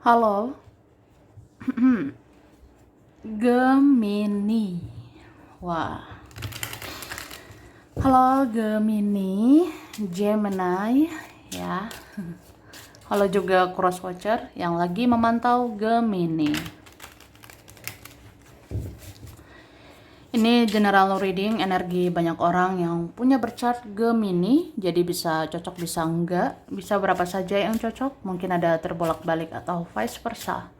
Halo, Gemini. Wah, halo Gemini, Gemini, ya. Halo juga crosswatcher yang lagi memantau Gemini. Ini general reading energi banyak orang yang punya berchart Gemini, jadi bisa cocok bisa enggak, bisa berapa saja yang cocok, mungkin ada terbolak-balik atau vice versa.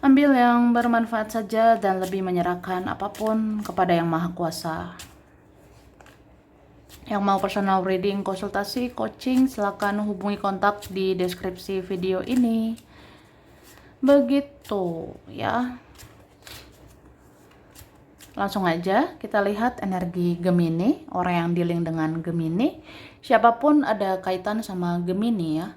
Ambil yang bermanfaat saja dan lebih menyerahkan apapun kepada Yang Maha Kuasa. Yang mau personal reading, konsultasi, coaching, silakan hubungi kontak di deskripsi video ini. Begitu ya. Langsung aja kita lihat energi Gemini, orang yang dealing dengan Gemini. Siapapun ada kaitan sama Gemini ya.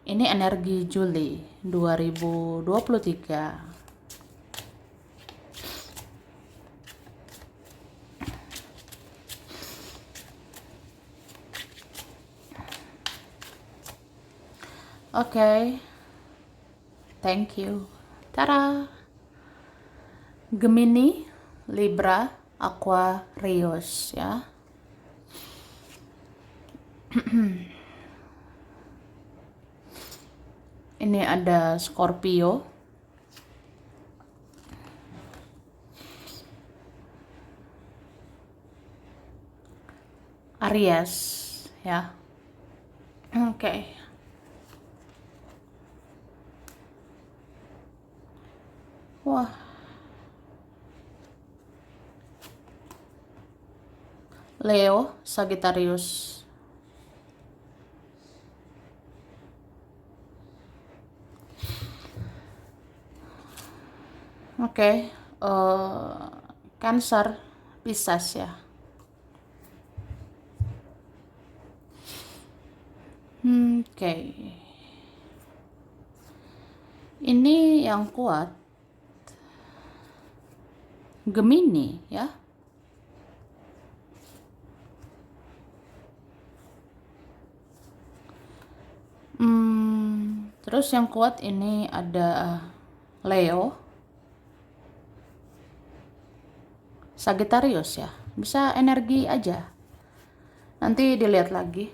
Ini energi Juli 2023. Oke, thank you. Tara. Gemini, Libra, Aquarius ya. Ini ada Scorpio, Aries ya. Oke. Wah. Leo, Sagittarius. Oke. Cancer, Pisces ya. Oke. Ini yang kuat Gemini ya. Terus yang kuat ini ada Leo, Sagittarius ya. Bisa energi aja. Nanti dilihat lagi.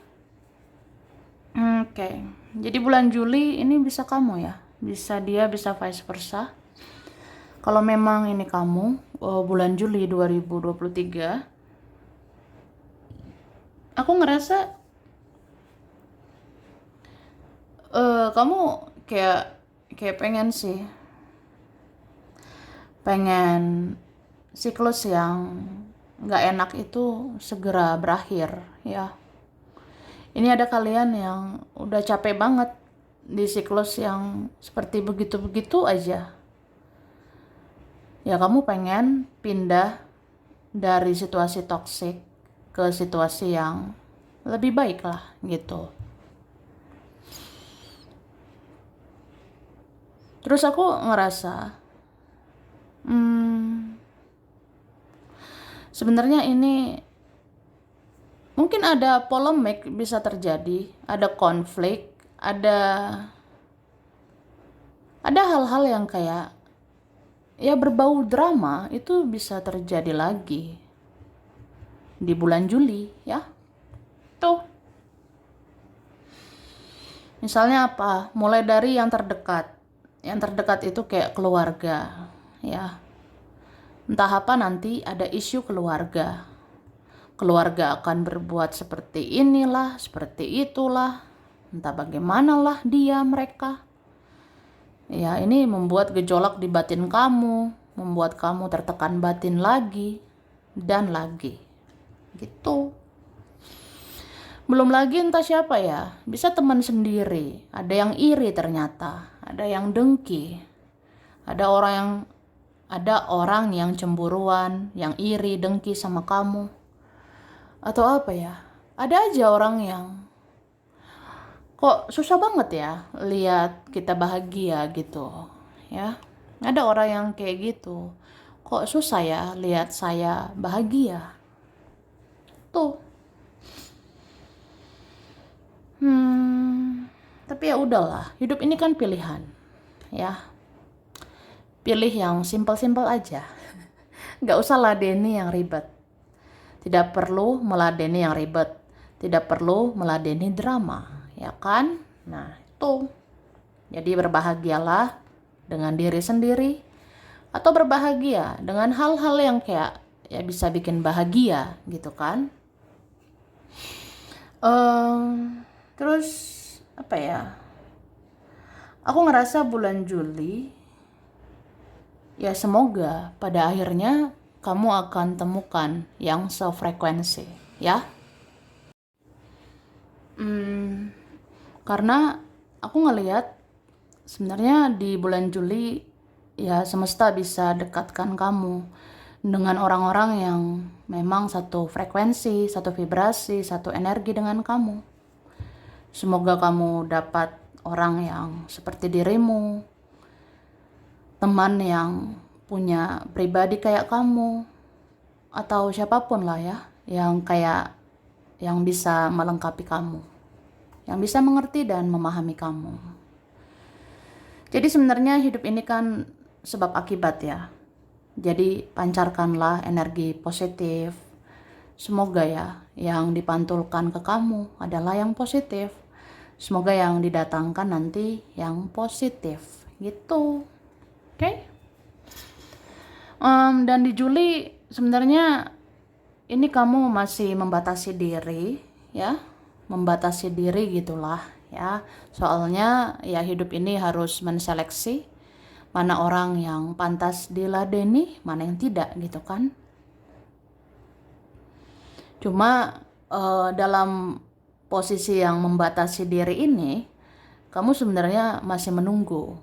Oke. Jadi bulan Juli ini bisa kamu ya. Bisa dia, bisa vice versa. Kalau memang ini kamu, bulan Juli 2023, aku ngerasa kamu kayak pengen siklus yang nggak enak itu segera berakhir ya. Ini ada kalian yang udah capek banget di siklus yang seperti begitu-begitu aja. Ya kamu pengen pindah dari situasi toksik ke situasi yang lebih baik lah gitu. Terus aku ngerasa sebenarnya ini mungkin ada polemik bisa terjadi, ada konflik, ada hal-hal yang kayak ya berbau drama itu bisa terjadi lagi di bulan Juli ya. Tuh. Misalnya apa? Mulai dari yang terdekat. Yang terdekat itu kayak keluarga ya. Entah apa nanti ada isu keluarga. Keluarga akan berbuat seperti inilah, seperti itulah. Entah bagaimanalah dia mereka. Ya, ini membuat gejolak di batin kamu, membuat kamu tertekan batin lagi dan lagi. Gitu. Belum lagi entah siapa ya, bisa teman sendiri, ada yang iri ternyata, ada yang dengki. Ada orang yang cemburuan, yang iri, dengki sama kamu. Atau apa ya? Ada aja orang yang kok susah banget ya lihat kita bahagia gitu ya. Ada orang yang kayak gitu, kok susah ya lihat saya bahagia tuh. Tapi Tapi ya udahlah, hidup ini kan pilihan, ya. Pilih yang simpel-simpel aja. Nggak usah ladeni yang ribet. Tidak perlu meladeni yang ribet. Tidak perlu meladeni drama, ya kan? Nah, itu. Jadi berbahagialah dengan diri sendiri atau berbahagia dengan hal-hal yang kayak ya bisa bikin bahagia gitu kan. Terus apa ya? Aku ngerasa bulan Juli ya semoga pada akhirnya kamu akan temukan yang sefrekuensi ya. Karena aku ngelihat sebenarnya di bulan Juli ya semesta bisa dekatkan kamu dengan orang-orang yang memang satu frekuensi, satu vibrasi, satu energi dengan kamu. Semoga kamu dapat orang yang seperti dirimu, teman yang punya pribadi kayak kamu, atau siapapun lah ya, yang bisa melengkapi kamu, yang bisa mengerti dan memahami kamu. Jadi sebenarnya hidup ini kan sebab akibat ya. Jadi pancarkanlah energi positif. Semoga ya yang dipantulkan ke kamu adalah yang positif. Semoga yang didatangkan nanti yang positif gitu. Oke? Dan di Juli sebenarnya ini kamu masih membatasi diri ya. Membatasi diri gitulah ya. Soalnya ya hidup ini harus menseleksi mana orang yang pantas diladeni, mana yang tidak gitu kan. Cuma dalam posisi yang membatasi diri ini, kamu sebenarnya masih menunggu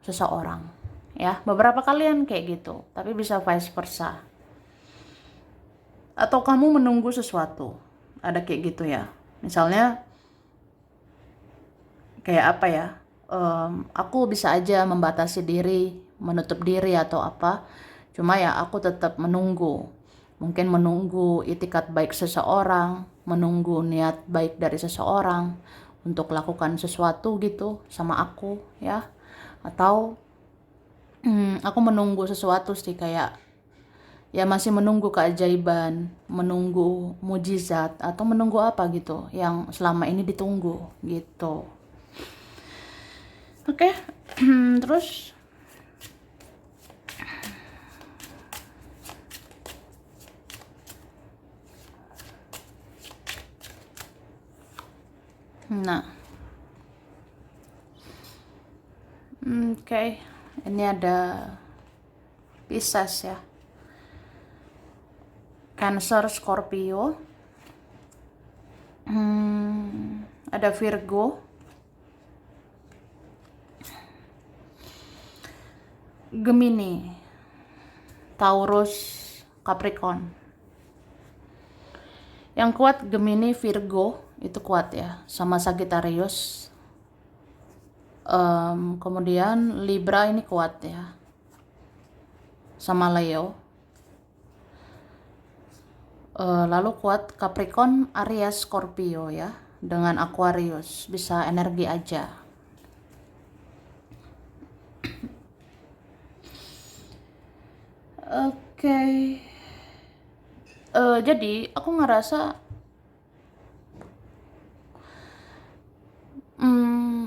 seseorang. Ya, beberapa kalian kayak gitu, tapi bisa vice versa. Atau kamu menunggu sesuatu, ada kayak gitu ya. Misalnya, kayak apa ya? Aku bisa aja membatasi diri, menutup diri atau apa. Cuma ya aku tetap menunggu. Mungkin menunggu itikat baik seseorang, menunggu niat baik dari seseorang untuk lakukan sesuatu gitu sama aku ya. Atau aku menunggu sesuatu sih kayak ya masih menunggu keajaiban, menunggu mujizat atau menunggu apa gitu yang selama ini ditunggu gitu. Oke. Terus nah, oke. Ini ada Pisces ya. Cancer, Scorpio. Ada Virgo. Gemini, Taurus, Capricorn. Yang kuat Gemini, Virgo itu kuat ya, sama Sagittarius. Kemudian Libra ini kuat ya, sama Leo. Lalu kuat Capricorn, Aries, Scorpio ya, dengan Aquarius bisa energi aja. Oke. Jadi aku ngerasa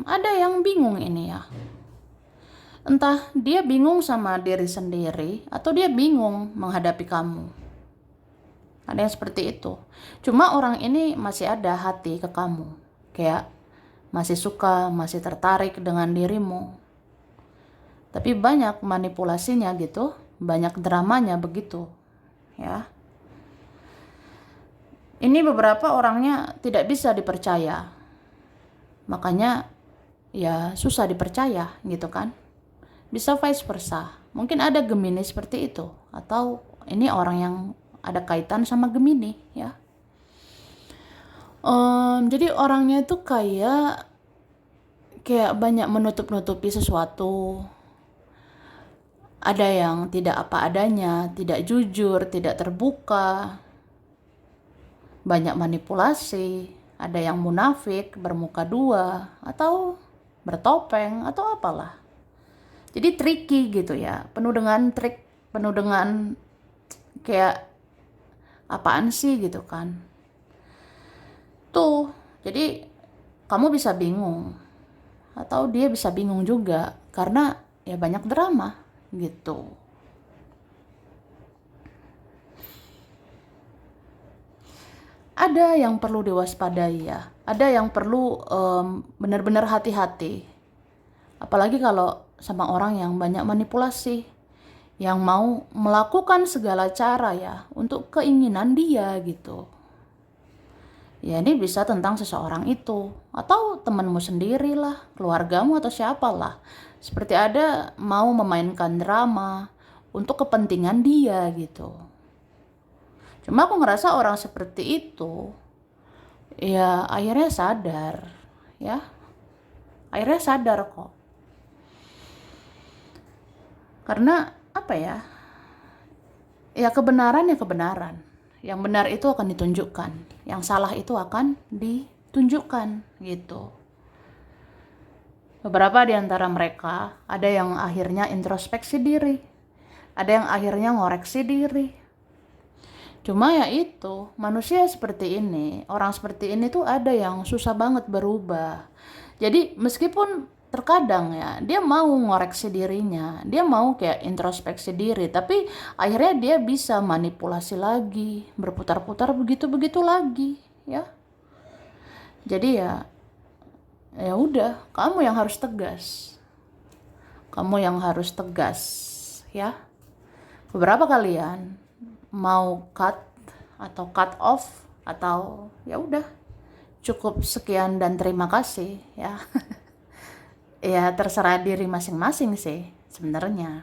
ada yang bingung ini ya. Entah dia bingung sama diri sendiri atau dia bingung menghadapi kamu. Ada yang seperti itu. Cuma orang ini masih ada hati ke kamu. Kayak masih suka, masih tertarik dengan dirimu. Tapi banyak manipulasinya gitu, banyak dramanya begitu. Ya. Ini beberapa orangnya tidak bisa dipercaya. Makanya ya susah dipercaya gitu kan. Bisa vice versa. Mungkin ada Gemini seperti itu. Atau ini orang yang ada kaitan sama Gemini ya. Jadi orangnya itu kayak banyak menutup-nutupi sesuatu. Ada yang tidak apa adanya, tidak jujur, tidak terbuka. Banyak manipulasi, ada yang munafik, bermuka dua, atau bertopeng atau apalah. Jadi tricky gitu ya, penuh dengan trik, penuh dengan kayak apaan sih gitu kan. Tuh, jadi kamu bisa bingung atau dia bisa bingung juga karena ya banyak drama gitu. Ada yang perlu diwaspadai ya, ada yang perlu benar-benar hati-hati. Apalagi kalau sama orang yang banyak manipulasi, yang mau melakukan segala cara ya untuk keinginan dia gitu. Ya ini bisa tentang seseorang itu, atau temanmu sendiri lah, keluargamu atau siapalah. Seperti ada mau memainkan drama untuk kepentingan dia gitu. Cuma aku ngerasa orang seperti itu, ya akhirnya sadar, ya. Akhirnya sadar kok. Karena apa ya? Ya kebenaran ya kebenaran. Yang benar itu akan ditunjukkan, yang salah itu akan ditunjukkan gitu. Beberapa di antara mereka ada yang akhirnya introspeksi diri, ada yang akhirnya ngoreksi diri. Cuma ya itu, manusia seperti ini, orang seperti ini tuh ada yang susah banget berubah. Jadi meskipun terkadang ya, dia mau ngoreksi dirinya, dia mau kayak introspeksi diri, tapi akhirnya dia bisa manipulasi lagi, berputar-putar begitu-begitu lagi, ya. Jadi ya udah, kamu yang harus tegas. Kamu yang harus tegas, ya. Beberapa kalian mau cut atau cut off atau ya udah cukup sekian dan terima kasih ya. Ya terserah diri masing-masing sih sebenarnya.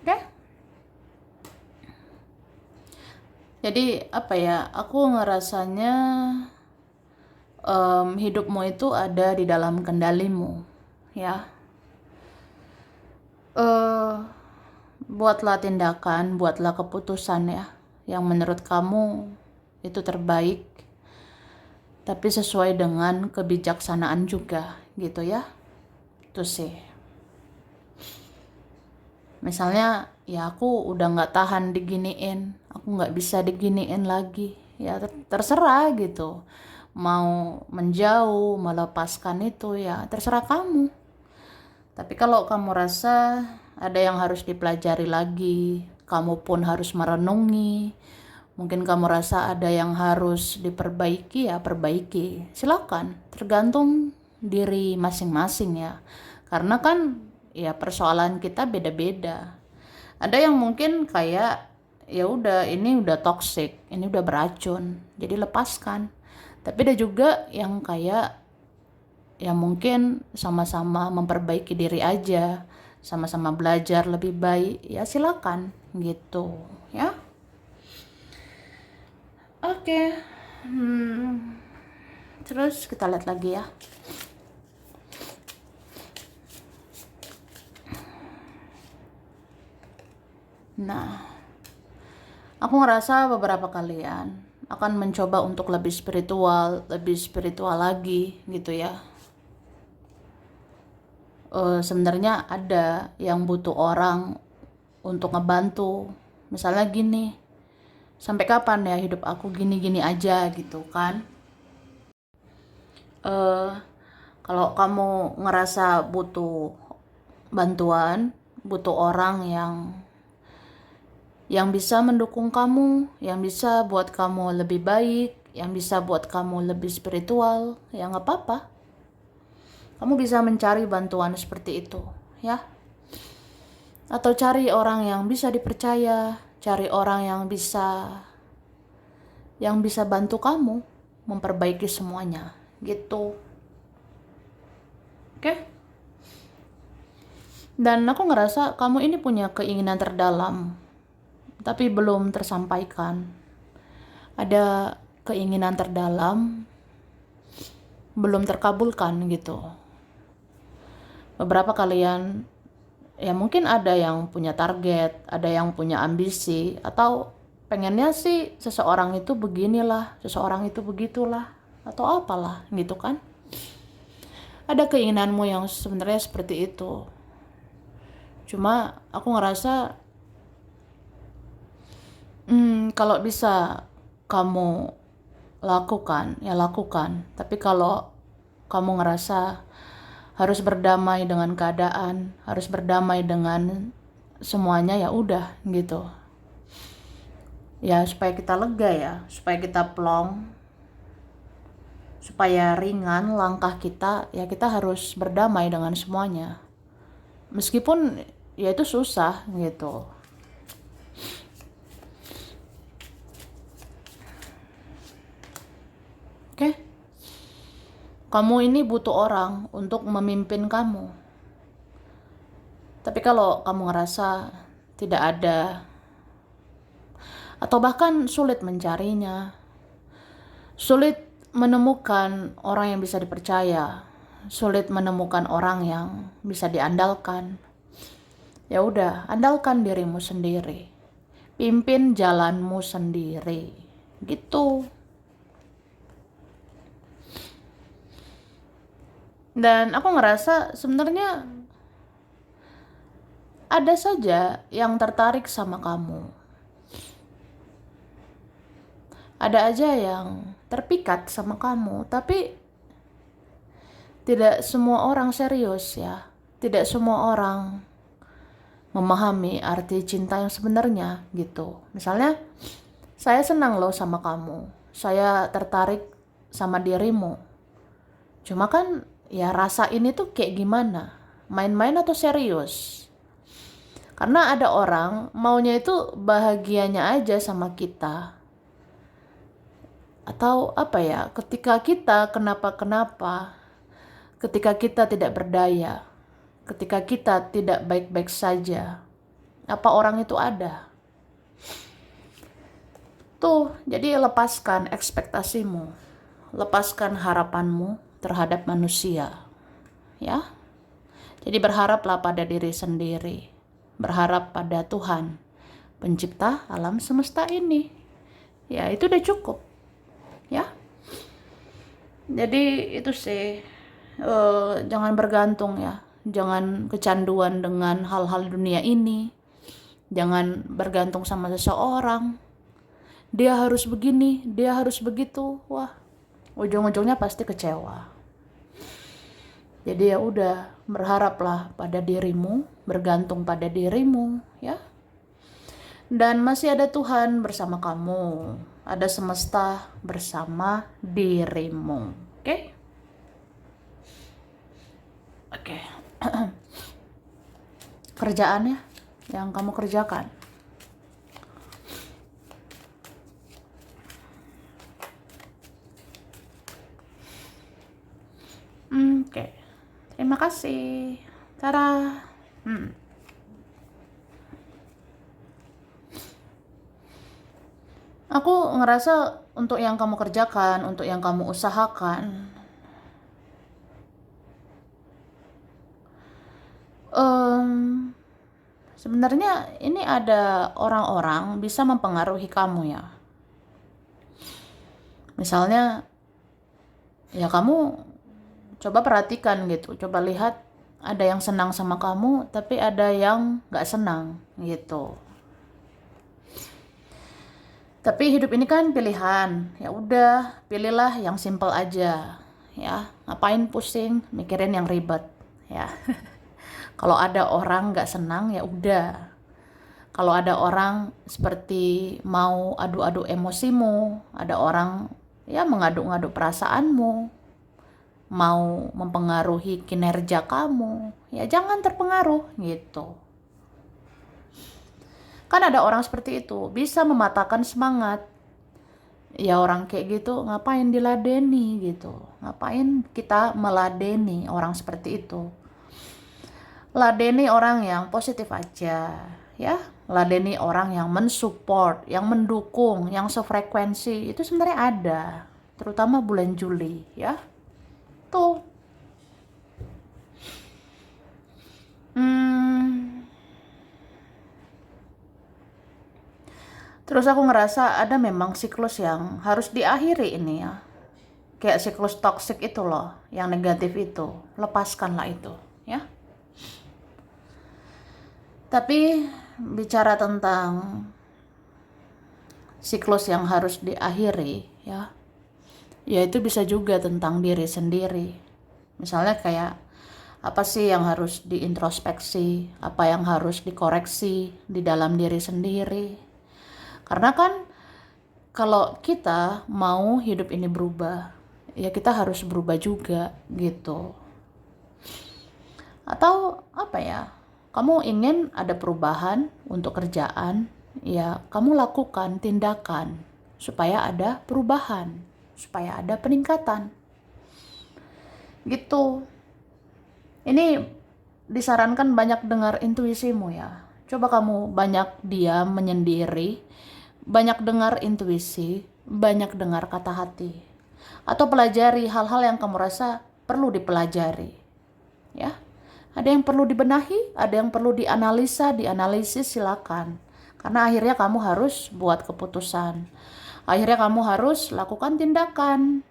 Oke. Jadi apa ya, aku ngerasanya hidupmu itu ada di dalam kendalimu ya. Buatlah tindakan, buatlah keputusan ya yang menurut kamu itu terbaik, tapi sesuai dengan kebijaksanaan juga gitu ya. Itu sih. Misalnya ya aku udah nggak tahan diginiin, aku nggak bisa diginiin lagi, ya terserah gitu. Mau menjauh, melepaskan itu ya terserah kamu. Tapi kalau kamu rasa ada yang harus dipelajari lagi, kamu pun harus merenungi, mungkin kamu rasa ada yang harus diperbaiki, ya perbaiki. Silakan, tergantung diri masing-masing ya. Karena kan ya persoalan kita beda-beda. Ada yang mungkin kayak ya udah ini udah toxic, ini udah beracun, jadi lepaskan. Tapi ada juga yang kayak ya mungkin sama-sama memperbaiki diri aja, sama-sama belajar lebih baik, ya silakan gitu ya. Oke. Terus kita lihat lagi ya. Nah, aku ngerasa beberapa kalian akan mencoba untuk lebih spiritual lagi gitu ya. Sebenarnya ada yang butuh orang untuk ngebantu. Misalnya gini, sampai kapan ya hidup aku gini-gini aja gitu kan. Kalau kamu ngerasa butuh bantuan, butuh orang yang bisa mendukung kamu, yang bisa buat kamu lebih baik, yang bisa buat kamu lebih spiritual, ya nggak apa-apa. Kamu bisa mencari bantuan seperti itu, ya. Atau cari orang yang bisa dipercaya, cari orang yang bisa bantu kamu memperbaiki semuanya, gitu. Oke? Dan aku ngerasa kamu ini punya keinginan terdalam, tapi belum tersampaikan. Ada keinginan terdalam belum terkabulkan gitu. Beberapa kalian ya mungkin ada yang punya target, ada yang punya ambisi, atau pengennya sih seseorang itu beginilah, seseorang itu begitulah, atau apalah gitu kan. Ada keinginanmu yang sebenarnya seperti itu. Cuma aku ngerasa kalau bisa kamu lakukan, ya lakukan. Tapi kalau kamu ngerasa harus berdamai dengan keadaan, harus berdamai dengan semuanya, ya udah gitu. Ya supaya kita lega ya, supaya kita plong, supaya ringan langkah kita, ya kita harus berdamai dengan semuanya. Meskipun ya itu susah gitu. Oke? Kamu ini butuh orang untuk memimpin kamu. Tapi kalau kamu ngerasa tidak ada, atau bahkan sulit mencarinya, sulit menemukan orang yang bisa dipercaya, sulit menemukan orang yang bisa diandalkan, ya udah, andalkan dirimu sendiri. Pimpin jalanmu sendiri. Gitu. Dan aku ngerasa sebenarnya ada saja yang tertarik sama kamu. Ada aja yang terpikat sama kamu, tapi tidak semua orang serius ya. Tidak semua orang memahami arti cinta yang sebenarnya gitu. Misalnya, saya senang loh sama kamu. Saya tertarik sama dirimu. Cuma kan ya rasa ini tuh kayak gimana? Main-main atau serius? Karena ada orang maunya itu bahagianya aja sama kita. Atau apa ya, ketika kita kenapa-kenapa, ketika kita tidak berdaya, ketika kita tidak baik-baik saja, apa orang itu ada? Tuh, jadi lepaskan ekspektasimu, lepaskan harapanmu terhadap manusia, ya. Jadi berharaplah pada diri sendiri, berharap pada Tuhan, pencipta alam semesta ini. Ya, itu udah cukup, ya. Jadi itu sih, jangan bergantung ya, jangan kecanduan dengan hal-hal dunia ini, jangan bergantung sama seseorang. Dia harus begini, dia harus begitu. Wah, ujung-ujungnya pasti kecewa. Jadi ya udah, berharaplah pada dirimu, bergantung pada dirimu, ya. Dan masih ada Tuhan bersama kamu, ada semesta bersama dirimu. Oke? Oke. Kerjaannya yang kamu kerjakan. Oke. Terima kasih. Tara. Aku ngerasa untuk yang kamu kerjakan, untuk yang kamu usahakan, sebenarnya ini ada orang-orang bisa mempengaruhi kamu ya. Misalnya, ya kamu coba perhatikan gitu, coba lihat ada yang senang sama kamu, tapi ada yang gak senang gitu. Tapi hidup ini kan pilihan, ya udah pilihlah yang simple aja, ya ngapain pusing mikirin yang ribet, ya. Kalau ada orang gak senang ya udah. Kalau ada orang seperti mau adu-adu emosimu, ada orang ya mengaduk-ngaduk perasaanmu, mau mempengaruhi kinerja kamu, ya jangan terpengaruh gitu. Kan ada orang seperti itu, bisa mematahkan semangat. Ya orang kayak gitu ngapain diladeni gitu. Ngapain kita meladeni orang seperti itu. Ladeni orang yang positif aja, ya. Ladeni orang yang mensupport, yang mendukung, yang sefrekuensi. Itu sebenarnya ada, terutama bulan Juli, ya. Tuh. Terus aku ngerasa ada memang siklus yang harus diakhiri ini ya. kayak siklus toksik itu loh, yang negatif itu, lepaskanlah itu, ya. Tapi bicara tentang siklus yang harus diakhiri, ya, itu bisa juga tentang diri sendiri. Misalnya kayak apa sih yang harus diintrospeksi, apa yang harus dikoreksi di dalam diri sendiri. Karena kan kalau kita mau hidup ini berubah, ya kita harus berubah juga gitu. Atau apa ya, kamu ingin ada perubahan untuk kerjaan, ya kamu lakukan tindakan supaya ada perubahan, supaya ada peningkatan gitu. Ini disarankan banyak dengar intuisimu ya. Coba kamu banyak diam menyendiri, banyak dengar intuisi, banyak dengar kata hati. Atau pelajari hal-hal yang kamu rasa perlu dipelajari. Ya. Ada yang perlu dibenahi, ada yang perlu dianalisa, dianalisis, silakan. Karena akhirnya kamu harus buat keputusan. Akhirnya kamu harus lakukan tindakan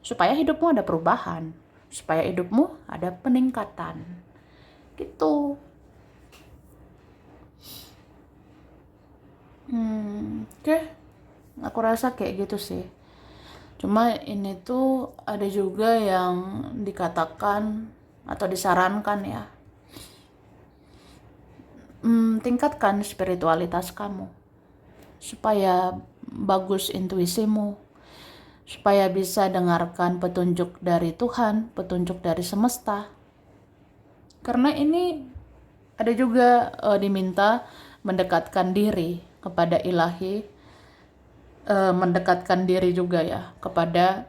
supaya hidupmu ada perubahan, supaya hidupmu ada peningkatan. Gitu. Oke. Aku rasa kayak gitu sih. Cuma ini tuh ada juga yang dikatakan atau disarankan ya. Tingkatkan spiritualitas kamu supaya bagus intuisimu, supaya bisa dengarkan petunjuk dari Tuhan, petunjuk dari semesta. Karena ini ada juga diminta mendekatkan diri kepada ilahi, mendekatkan diri juga ya kepada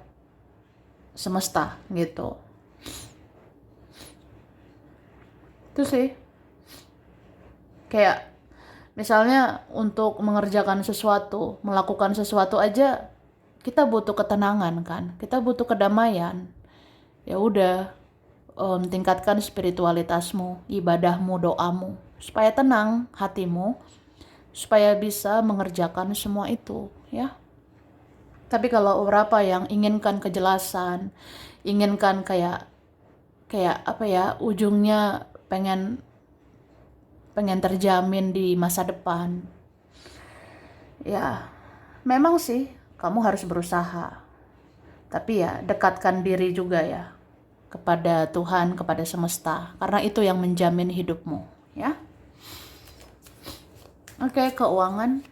semesta gitu. Itu sih. Kayak misalnya untuk mengerjakan sesuatu, melakukan sesuatu aja kita butuh ketenangan kan, kita butuh kedamaian. Ya udah, tingkatkan spiritualitasmu, ibadahmu, doamu, supaya tenang hatimu, supaya bisa mengerjakan semua itu, ya. Tapi kalau beberapa yang inginkan kejelasan, inginkan kayak apa ya, ujungnya pengen terjamin di masa depan. Ya, memang sih kamu harus berusaha. Tapi ya dekatkan diri juga ya kepada Tuhan, kepada semesta, karena itu yang menjamin hidupmu, ya. Oke, keuangan.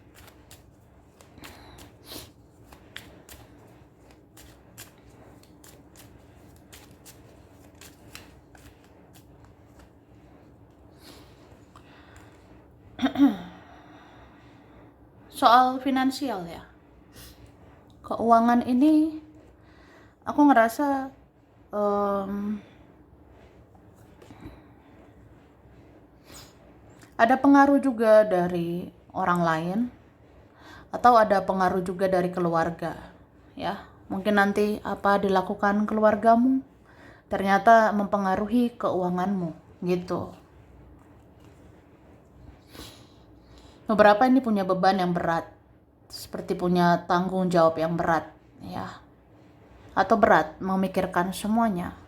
Soal finansial ya. Keuangan ini aku ngerasa ada pengaruh juga dari orang lain atau ada pengaruh juga dari keluarga, ya. Mungkin nanti apa dilakukan keluargamu ternyata mempengaruhi keuanganmu gitu. Beberapa ini punya beban yang berat, seperti punya tanggung jawab yang berat, ya. Atau berat memikirkan semuanya.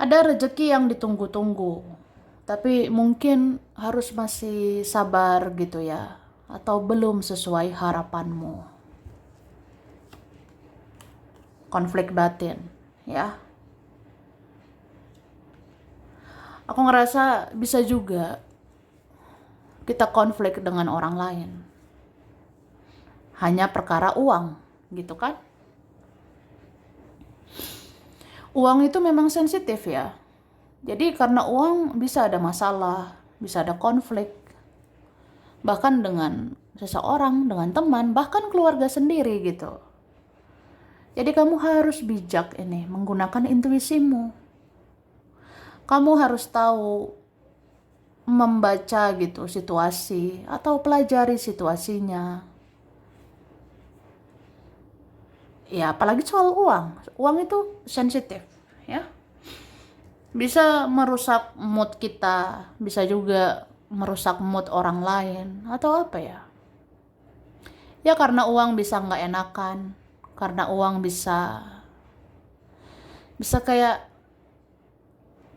Ada rezeki yang ditunggu-tunggu, tapi mungkin harus masih sabar gitu ya, atau belum sesuai harapanmu. Konflik batin, ya. Aku ngerasa bisa juga kita konflik dengan orang lain. Hanya perkara uang, gitu kan? Uang itu memang sensitif ya. Jadi karena uang bisa ada masalah, bisa ada konflik. Bahkan dengan seseorang, dengan teman, bahkan keluarga sendiri gitu. Jadi kamu harus bijak ini, menggunakan intuisimu. Kamu harus tahu membaca gitu situasi atau pelajari situasinya. Ya, apalagi soal uang. Uang itu sensitif, ya. Bisa merusak mood kita, bisa juga merusak mood orang lain atau apa ya. Ya karena uang bisa nggak enakan, karena uang bisa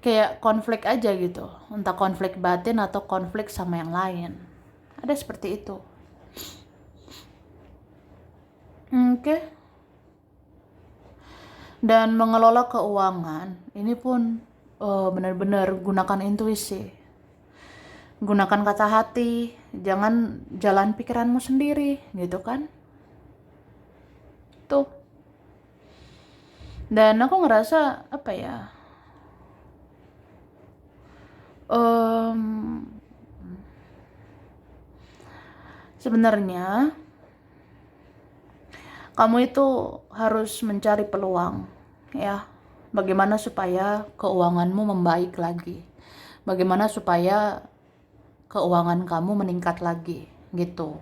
kayak konflik aja gitu, entah konflik batin atau konflik sama yang lain. Ada seperti itu. Oke. Dan mengelola keuangan ini pun benar-benar gunakan intuisi, gunakan kata hati, jangan jalan pikiranmu sendiri gitu kan. Tuh. Dan aku ngerasa apa ya, sebenarnya kamu itu harus mencari peluang ya, bagaimana supaya keuanganmu membaik lagi, bagaimana supaya keuangan kamu meningkat lagi gitu.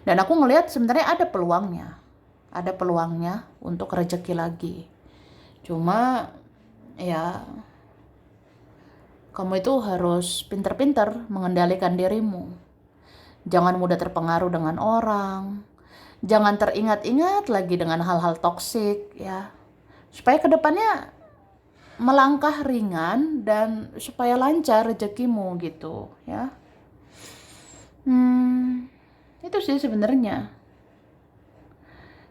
Dan aku ngelihat sebenarnya ada peluangnya untuk rezeki lagi. Cuma ya kamu itu harus pinter-pinter mengendalikan dirimu. Jangan mudah terpengaruh dengan orang. Jangan teringat-ingat lagi dengan hal-hal toksik ya. Supaya kedepannya melangkah ringan dan supaya lancar rezekimu gitu ya. Itu sih sebenarnya.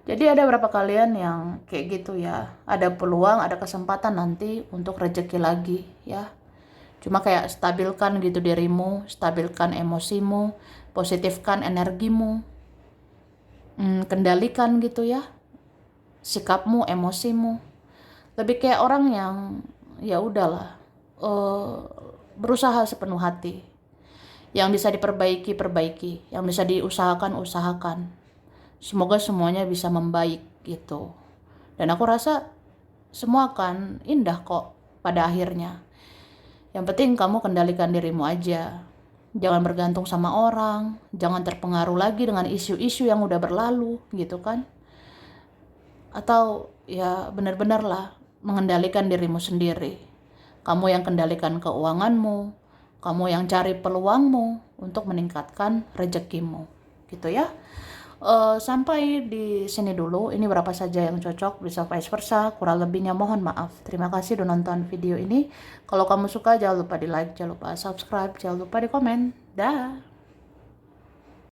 Jadi ada berapa kalian yang kayak gitu ya, ada peluang, ada kesempatan nanti untuk rezeki lagi ya. Cuma kayak stabilkan gitu dirimu, stabilkan emosimu, positifkan energimu, kendalikan gitu ya, sikapmu, emosimu. Lebih kayak orang yang ya udahlah, berusaha sepenuh hati. Yang bisa diperbaiki, perbaiki. Yang bisa diusahakan, usahakan. Semoga semuanya bisa membaik gitu. Dan aku rasa semua akan indah kok pada akhirnya. Yang penting kamu kendalikan dirimu aja. Jangan bergantung sama orang, jangan terpengaruh lagi dengan isu-isu yang udah berlalu gitu kan. Atau ya benar-benar lah mengendalikan dirimu sendiri. Kamu yang kendalikan keuanganmu, kamu yang cari peluangmu untuk meningkatkan rezekimu gitu ya. Sampai di sini dulu. Ini berapa saja yang cocok, bisa vice versa. Kurang lebihnya mohon maaf. Terima kasih udah nonton video ini. Kalau kamu suka jangan lupa di like, jangan lupa subscribe, jangan lupa di komen. Dah.